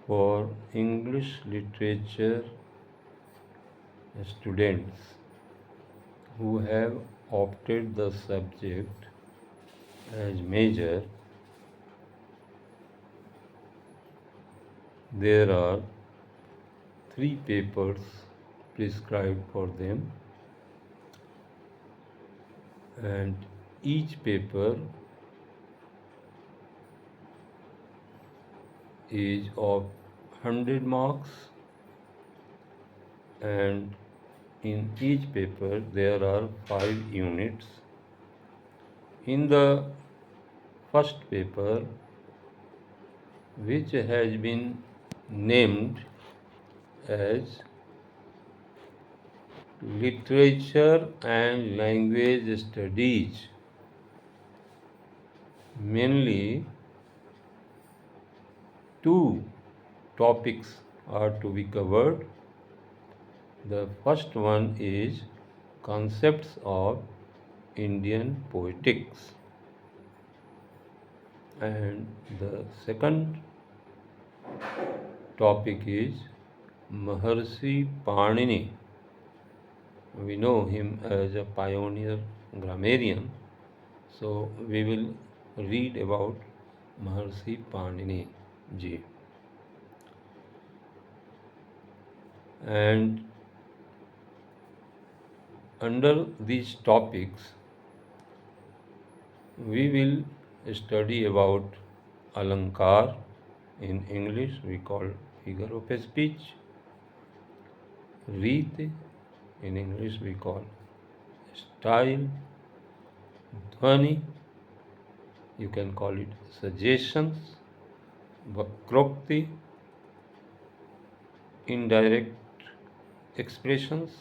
for English literature students who have opted the subject as major. There are 3 papers prescribed for them, and each paper is of 100 marks, and in each paper there are 5 units. In the first paper, which has been named as Literature and Language Studies, mainly 2 topics are to be covered. The first one is Concepts of Indian Poetics, and the second topic is Maharshi Panini. We know him as a pioneer grammarian, so we will read about Maharshi Panini ji. And under these topics, we will study about Alankar. In English, we call figure of speech. Reet, in English, we call style. Dhvani, you can call it suggestions. Vakrokti, indirect expressions.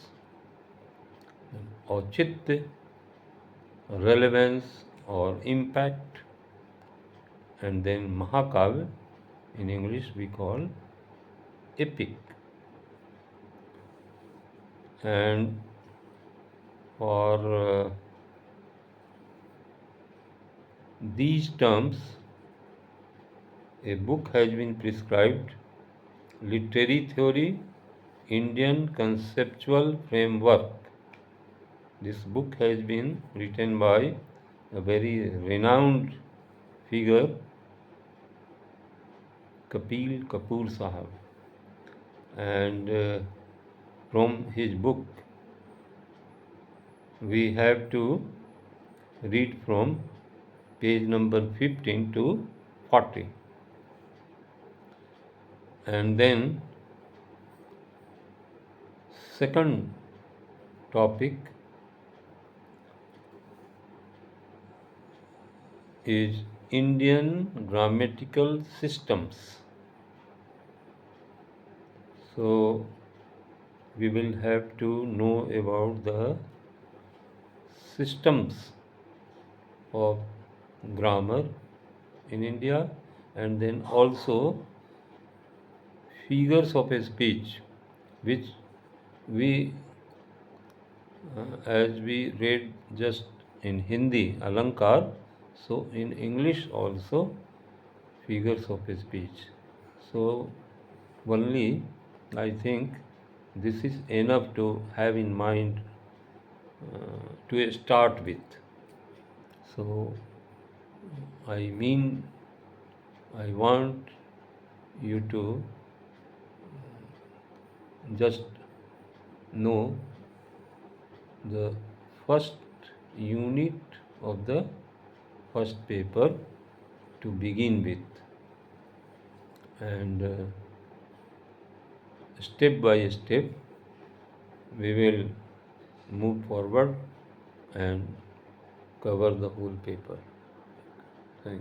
Auchitya, relevance or impact. And then Mahakavya, in English we call epic. And for these terms, a book has been prescribed, Literary Theory, Indian Conceptual Framework. This book has been written by a very renowned figure, Kapil Kapoor Sahab. And from his book, we have to read from page number 15 to 40. And then second topic is Indian grammatical systems. So we will have to know about the systems of grammar in India, and then also figures of speech, which we as we read just in Hindi, Alankar, so in English also figures of speech. So only I think this is enough to have in mind to start with. So I want you to just know the first unit of the first paper to begin with, and step by step we will move forward and cover the whole paper.